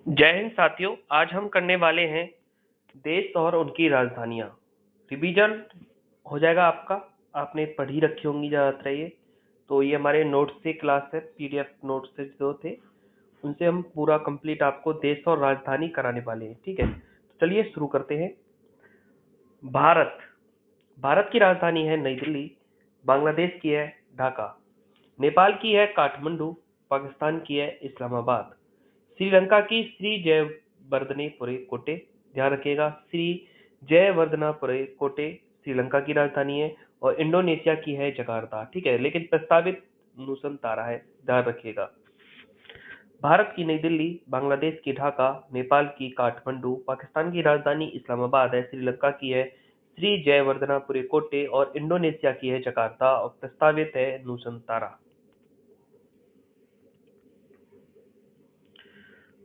जय हिंद साथियों। आज हम करने वाले हैं देश और उनकी राजधानियां। रिवीजन हो जाएगा आपका। आपने पढ़ी रखी होंगी ज़्यादातर ये। तो ये हमारे नोट्स से क्लास है, पीडीएफ नोट्स से जो थे उनसे हम पूरा कंप्लीट आपको देश और राजधानी कराने वाले हैं। ठीक है, तो चलिए शुरू करते हैं। भारत भारत की राजधानी है नई दिल्ली। बांग्लादेश की है ढाका। नेपाल की है काठमांडू। पाकिस्तान की है इस्लामाबाद। श्रीलंका की श्री जयवर्धनेपुरे कोटे। ध्यान रखिएगा, श्री जयवर्धनेपुरे कोटे श्रीलंका की राजधानी है। और इंडोनेशिया की है जकार्ता। ठीक है, लेकिन प्रस्तावित नुसंतारा है, ध्यान रखिएगा। भारत की नई दिल्ली, बांग्लादेश की ढाका, नेपाल की काठमांडू, पाकिस्तान की राजधानी इस्लामाबाद है, श्रीलंका की है श्री जयवर्धनेपुरे कोटे और इंडोनेशिया की है जकार्ता और प्रस्तावित है नुसंतारा।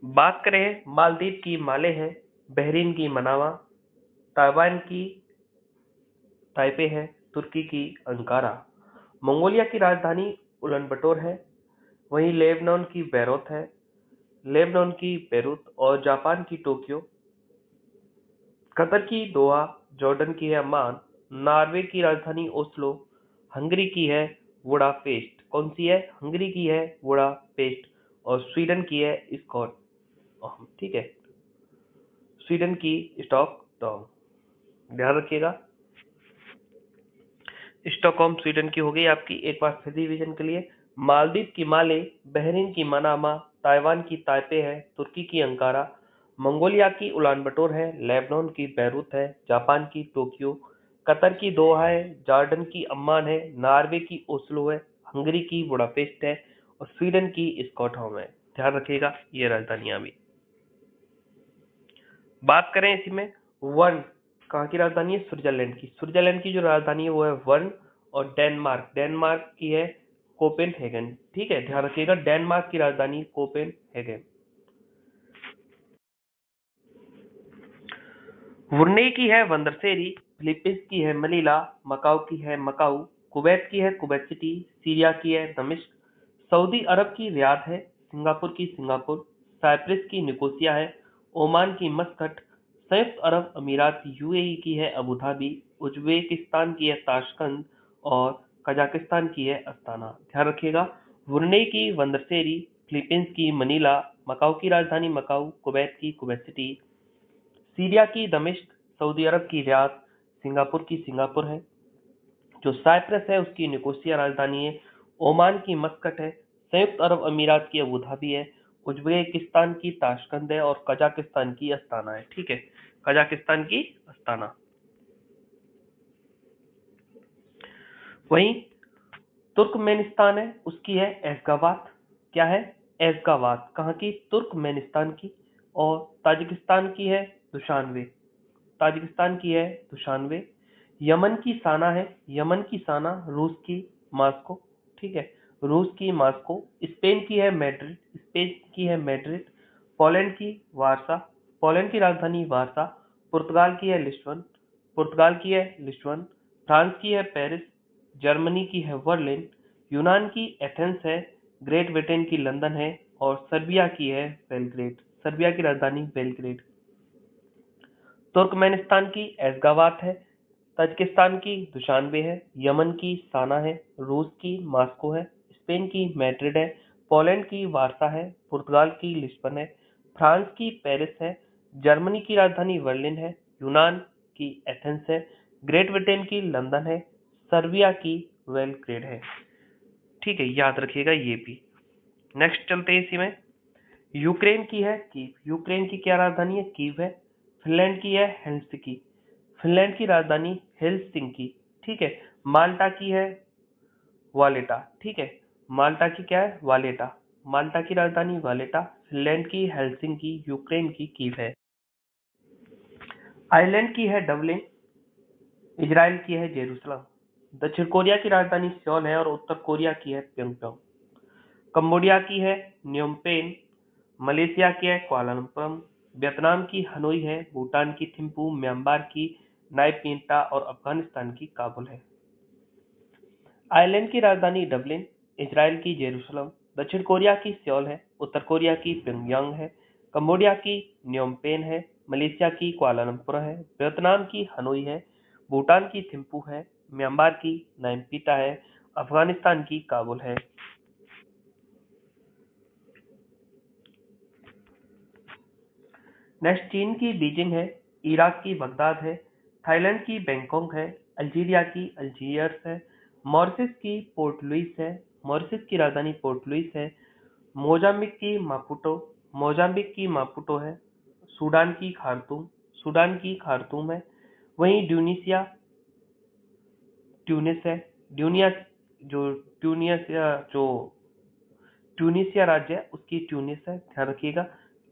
बात करें मालदीव की माले है, बहरीन की मनामा, ताइवान की ताइपे है, तुर्की की अंकारा। मंगोलिया की राजधानी उलानबटोर है। वहीं लेबनान की बैरूत है, लेबनान की बैरूत और जापान की टोक्यो। कतर की दोहा, जॉर्डन की है अम्मान, नॉर्वे की राजधानी ओस्लो, हंगरी की है बुडापेस्ट। कौन सी है? हंगरी की है बुडापेस्ट और स्वीडन की है स्टॉकहोम। ठीक है, स्वीडन की स्टॉकहोम, ध्यान रखिएगा। स्टॉकहोम स्वीडन की हो गई आपकी। एक बार फिर रिवीजन के लिए, मालदीव की माले, बहरीन की मनामा, ताइवान की ताइपे है, तुर्की की अंकारा, मंगोलिया की उलानबटोर है, लेबनान की बैरूत है, जापान की टोक्यो, कतर की दोहा है, जॉर्डन की अम्मान है, नॉर्वे की ओस्लो है, हंगरी की बुडापेस्ट है और स्वीडन की स्टॉकहोम है। ध्यान रखिएगा ये राजधानियां भी। बात करें इसी में वर्न, कहाँ की राजधानी है? स्विट्जरलैंड की। स्विट्जरलैंड की जो राजधानी है वो है वर्न। और डेनमार्क, डेनमार्क की है कोपेनहेगन। ठीक है, ध्यान रखिएगा, डेनमार्क की राजधानी कोपेनहेगन। ब्रुनेई की है बंदरसेरी, फिलीपींस की है मनीला, मकाऊ की है मकाऊ, कुवैत की है कुवैत सिटी, सीरिया की है दमिश्क, सऊदी अरब की रियाद है, सिंगापुर की सिंगापुर, साइप्रस की निकोसिया है, ओमान की मस्कट, संयुक्त अरब अमीरात यूएई की है अबू धाबी, उज्बेकिस्तान की है ताशकंद और कजाकिस्तान की है अस्ताना। ध्यान रखिएगा, ब्रुनेई की बंदरसेरी, फिलीपींस की मनीला, मकाऊ की राजधानी मकाऊ, कुवैत की कुवैत सिटी, सीरिया की दमिश्क, सऊदी अरब की रियाद, सिंगापुर की सिंगापुर है, जो साइप्रस है उसकी निकोसिया राजधानी है, ओमान की मस्कट है, संयुक्त अरब अमीरात की अबू धाबी है, उज्बेकिस्तान की ताशकंद है और कजाकिस्तान की अस्ताना है। ठीक है, कजाकिस्तान की अस्ताना। वहीं तुर्कमेनिस्तान है, उसकी है एशगाबाद। क्या है? एशगाबाद। कहाँ की? तुर्कमेनिस्तान की। और ताजिकिस्तान की है दुशानबे। ताजिकिस्तान की है दुशानबे। यमन की साना है, यमन की साना, रूस की मास्को। ठीक है, रूस की मास्को। स्पेन की है मैड्रिड, स्पेन की है मैड्रिड। पोलैंड की वारसा, पोलैंड की राजधानी वारसा। पुर्तगाल की है लिस्बन, पुर्तगाल की है लिस्बन। फ्रांस की है पेरिस, जर्मनी की है बर्लिन। यूनान की एथेंस है, ग्रेट ब्रिटेन की लंदन है और सर्बिया की है बेलग्रेड, सर्बिया की राजधानी बेलग्रेड। तुर्कमेनिस्तान की एशगाबाद है, ताजिकिस्तान की दुशानबे है, यमन की साना है, रूस की मास्को है, स्पेन की मैड्रिड है, पोलैंड की वारसा है, पुर्तगाल की लिस्बन है, फ्रांस की पेरिस है, जर्मनी की राजधानी बर्लिन है, यूनान की एथेंस है, ग्रेट ब्रिटेन की लंदन है, सर्बिया की बेलग्रेड है। ठीक है, याद रखिएगा ये भी। नेक्स्ट चलते हैं इसी में। यूक्रेन की है कीव, यूक्रेन की क्या राजधानी है? कीव है। फिनलैंड की है हेलसिंकी, फिनलैंड की राजधानी हेलसिंकी। ठीक है, माल्टा की है वालेटा। ठीक है, माल्टा की क्या है? वालेटा, माल्टा की राजधानी वालेटा। फिनलैंड की हेलसिंकी, यूक्रेन की कीव है। आयरलैंड की है डबलिन, इजराइल की है जेरूसलम। दक्षिण कोरिया की राजधानी सियोल है और उत्तर कोरिया की है प्योंगयांग। कंबोडिया की है न्योमपेन, मलेशिया की है कुआलालंपुर, वियतनाम की हनोई है, भूटान की थिम्पू, म्यांमार की नायपीटा और अफगानिस्तान की काबुल है। आयरलैंड की राजधानी डबलिन, इजराइल की जेरूसलम, दक्षिण कोरिया की सियोल है, उत्तर कोरिया की प्योंगयांग है, कंबोडिया की न्योम पेन है, मलेशिया की कुआलालंपुर है, वियतनाम की हनोई है, भूटान की थिम्पू है, म्यांमार की नयपीटा है, अफगानिस्तान की काबुल है। नेक्स्ट चीन की बीजिंग है, इराक की बगदाद है, थाईलैंड की बैंकॉक है, अल्जीरिया की अल्जीयर्स है, मॉरिशस की पोर्ट लुइस है, मॉरिशस की राजधानी पोर्ट लुइस है, मोजाम्बिक की मापुटो है, सूडान की खार्तूम है, वहीं ट्यूनिस है, जो ट्यूनिसिया राज्य है उसकी ट्यूनिस है, ध्यान रखिएगा।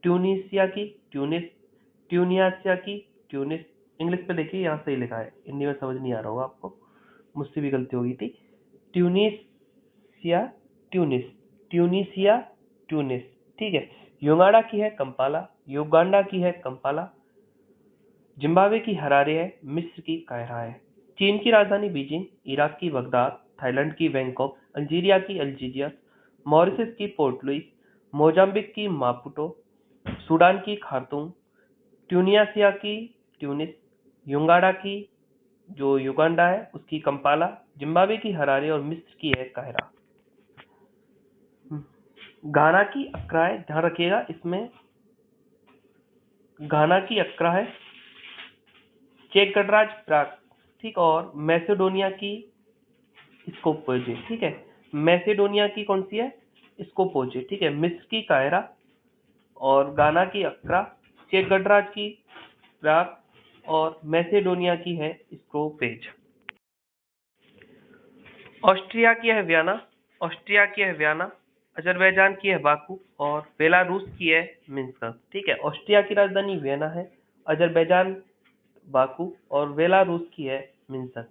ट्यूनिसिया की ट्यूनिस, ट्यूनिसिया की ट्यूनिस। इंग्लिश पे देखिए यहाँ सही लिखा है, हिंदी में समझ नहीं आ रहा होगा आपको, मुझसे भी गलती हो गई थी। ट्यूनिसिया ट्यूनिस, ट्यूनिसिया ट्यूनिस, ठीक है। युगांडा की है कंपाला, युगांडा की है कंपाला, जिम्बाब्वे की हरारे है, मिस्र की कायरा है। चीन की राजधानी बीजिंग, इराक की बगदाद, थाईलैंड की बैंकॉक, अल्जीरिया की अल्जीरियस, मॉरिशस की पोर्ट लुइस, मोजाम्बिक की मापुटो, सूडान की खार्तूम, ट्यूनिसिया की ट्यूनिस, युगांडा की जो युगांडा है उसकी कंपाला, जिम्बाब्वे की हरारे और मिस्र की है कायरा। घाना की अक्रा है, ध्यान रखिएगा इसमें घाना की अक्रा है, चेक गणराज्य प्राग, ठीक, और मैसेडोनिया की स्कोपोजे, ठीक है। मैसेडोनिया की कौन सी है? स्कोपोजे, ठीक है। मिस्र की कायरा और गाना की अक्रा, चेक गणराज्य की प्राग और मैसेडोनिया की है स्कोपेज। ऑस्ट्रिया की है वियना, अजरबैजान की है बाकू और बेलारूस की है मिन्स्क, ठीक है। ऑस्ट्रिया की राजधानी वियना है, अजरबैजान बाकू और बेलारूस की है मिन्स्क।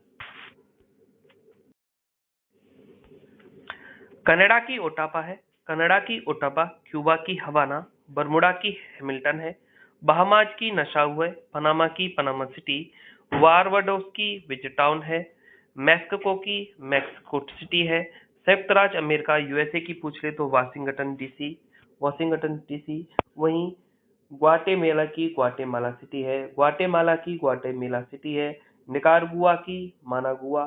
कनाडा की ओटापा, क्यूबा की हवाना, बरमुडा की हैमिल्टन है, बहामाज की नसाउ है, पनामा की पनामा सिटी, बारबाडोस की विजटाउन है, मैक्सिको की मैक्सिको सिटी है, संयुक्त राज्य अमेरिका यूएसए की पूछ ले तो वाशिंगटन डीसी, वहीं ग्वाटेमेला की ग्वाटेमाला सिटी है, ग्वाटेमाला की ग्वाटेमेला सिटी है, निकारागुआ की मानागुआ,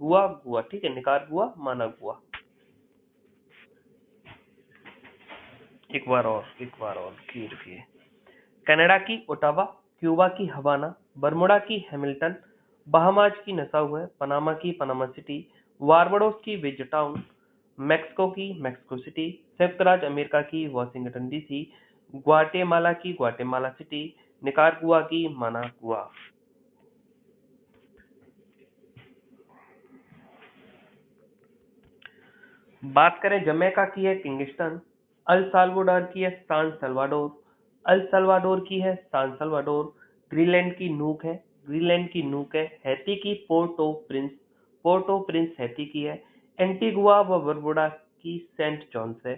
गुआ, ठीक है, निकारागुआ मानागुआ। एक बार और क्लियर किए। कनाडा की ओटावा, क्यूबा की हवाना, बरमुडा की हैमिल्टन, बहामाज की नसाउ है, पनामा की पनामा सिटी, बारबाडोस की विजटाउन, मैक्सिको की मैक्सिको सिटी, संयुक्त राज्य अमेरिका की वाशिंगटन डीसी, ग्वाटेमाला की ग्वाटेमाला सिटी, निकारागुआ की मानागुआ। बात करें जमैका की है किंगस्टन, अल साल्वाडोर की है सान सल्वाडोर, ग्रीनलैंड की नूक है, हैती की पोर्ट ओ प्रिंस हैती की है, एंटीगुआ व बरबुडा की सेंट जॉन्स है,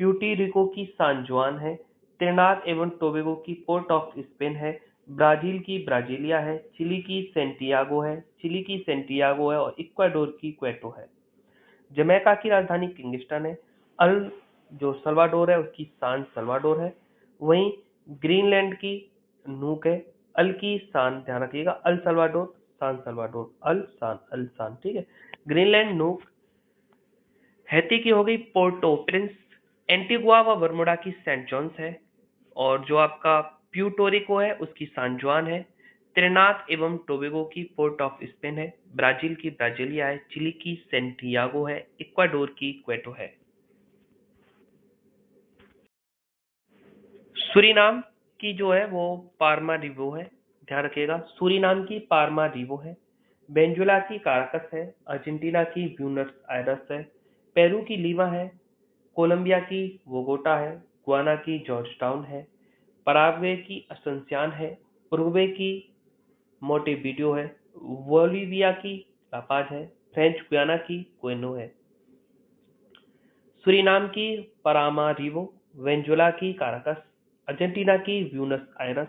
प्यूर्टो रिको की सान जुआन है, त्रिनाद एवं टोबैगो की पोर्ट ऑफ स्पेन है, ब्राजील की ब्राजीलिया है, चिली की सेंटियागो है और इक्वाडोर की क्वेटो है। जमैका की राजधानी किंगस्टन है, अल जो सल्वाडोर है उसकी सान सल्वाडोर है, वहीं ग्रीनलैंड की नूक है, अल की सान, ध्यान रखिएगा, अल सल्वाडोर सान सल्वाडोर, अल सान, ठीक है। ग्रीनलैंड नूक, हैती की हो गई पोर्टो प्रिंस, एंटीगुआ व बरमुडा की सेंट जॉन्स है और जो आपका प्यूटोरिको है उसकी सान जुआन है, त्रिनाद एवं टोबैगो की पोर्ट ऑफ स्पेन है, ब्राजील की ब्राजीलिया है, चिली की सेंटियागो है, इक्वाडोर की क्वेटो है। सूरीनाम की जो है वो पारमारिबो है, ध्यान रखिएगा, सूरीनाम की पारमारिबो है, वेनेजुएला की काराकस है, अर्जेंटीना की ब्यूनस आयरस है, पेरू की लीमा है, कोलंबिया की बोगोटा है, गुयाना की जॉर्जटाउन है, पराग्वे की असन्सियान है, उरुग्वे की मोंटेविडियो है, बोलिविया की लापाज है, फ्रेंच गुयाना की क्वेनो है। सूरीनाम की पारामारिबो, वेनेजुएला की काराकस, अर्जेंटीना की ब्यूनस आयरस,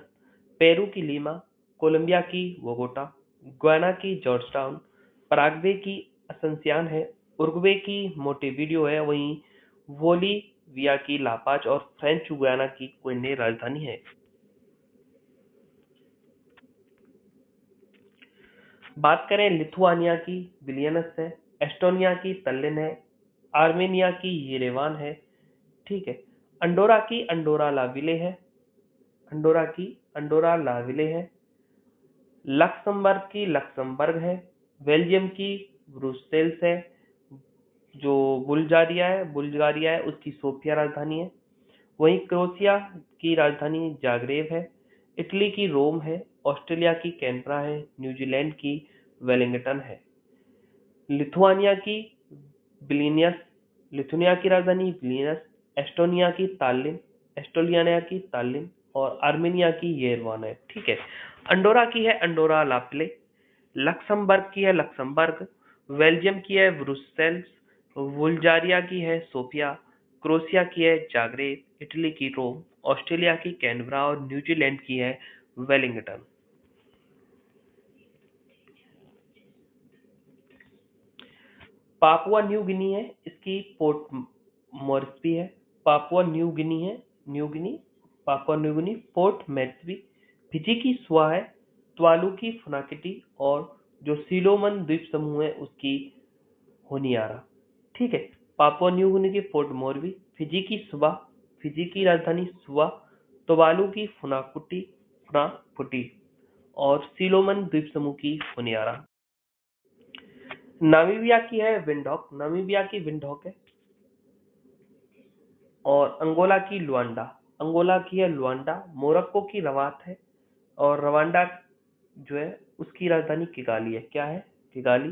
पेरू की लीमा, कोलंबिया की बोगोटा, गुयाना की जॉर्जटाउन, पराग्वे की असन्सियान है, उरुग्वे की मोंटेविडियो है, वहीं विया की लापाज और फ्रेंच गुयाना की कोई नई राजधानी है? बात करें लिथुआनिया की, विलियनस है। एस्टोनिया की तल्लिन है। आर्मेनिया की येरेवान है। ठीक है। अंडोरा की अंडोरा ला विले है। अंडोरा की अंडोरा ला विले है। लक्समबर्ग की लक्समबर्ग है। बेल्जियम की ब्रुसेल्स है। जो बुल्गारिया है उसकी सोफिया राजधानी है। वहीं क्रोएशिया की राजधानी जाग्रेब है। इटली की रोम है। ऑस्ट्रेलिया की कैनबरा है। न्यूजीलैंड की वेलिंगटन है। लिथुआनिया की विलिनियस, लिथुनिया की राजधानी विलिनियस। एस्टोनिया की तालिन और आर्मेनिया की येरेवान है। ठीक है। अंडोरा की है अंडोरा लाप्ले। लक्समबर्ग की है लक्समबर्ग। बेल्जियम की है ब्रुसेल्स। बुल्गारिया की है सोफिया। क्रोएशिया की है जाग्रेब। इटली की रोम। ऑस्ट्रेलिया की कैनबरा और न्यूजीलैंड की है वेलिंगटन। पापुआ न्यू गिनी है, इसकी पोर्ट मोर्सबी है। पापुआ न्यू गिनी है, New Guinea, Papua New Guinea, Port Moresby. Fiji की सुआ है। तुवालू की फुनाकेटी और जो सिलोमन द्वीप समूह है उसकी होनियारा। ठीक है। पापुआ न्यू गिनी की पोर्ट मोरबी, फिजी की सुबा, फिजी की राजधानी सुआ, तुवालू की फुनाफुटी और सिलोमन द्वीप समूह की होनियारा। नामीबिया की है विंडहॉक, नामीबिया की विंडहॉक है। और अंगोला की लुआंडा, अंगोला की है लुआंडा। मोरक्को की रवात है। और रवांडा जो है उसकी राजधानी किगाली है। क्या है? किगाली।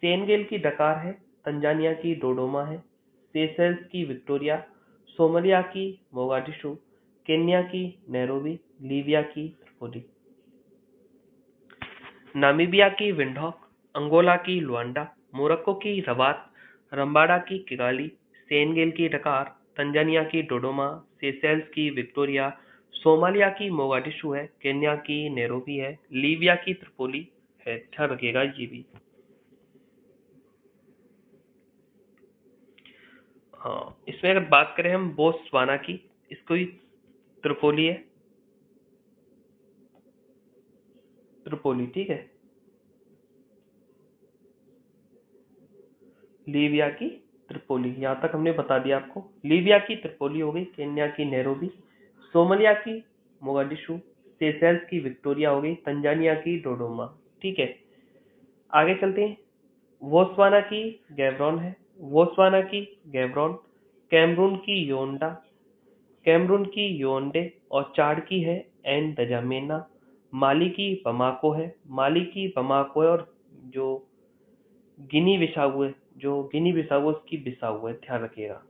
सेनेगल की डकार है। तंजानिया की डोडोमा है। सेशेल्स की विक्टोरिया। सोमालिया की मोगाडिशु। केन्या की नैरोबी। लीबिया की त्रिपोली। नामीबिया की विंडहॉक, अंगोला की लुआंडा, मोरक्को की रबात, रंबाडा की किगाली, सेनेगल की डकार, तंजानिया की डोडोमा, सेशेल्स की विक्टोरिया, सोमालिया की मोगाडिशु है, केन्या की नैरोबी है, लीबिया की त्रिपोली है। ध्यान रखिएगा ये भी। हाँ, इसमें अगर बात करें हम बोत्सवाना की, इसको भी त्रिपोली है। त्रिपोली। ठीक है। लीबिया की त्रिपोली, यहाँ तक हमने बता दिया आपको। लीबिया की त्रिपोली हो गई। केन्या की नैरोबी। सोमालिया की मोगाडिशु। सेशेल्स की विक्टोरिया हो गई। तंजानिया की डोडोमा। ठीक है। आगे चलते हैं। बोत्सवाना की गैबरॉन है। बोत्सवाना की गैबरॉन। कैमरून की योंडा, कैमरून की योंडे और चाड की है एन दजामेना। माली की बमाको है, माली की बमाको है। और जो गिनी बिसाऊ है, जो गिनी बिसाऊ है उसकी बिसाऊ है। ध्यान रखिएगा।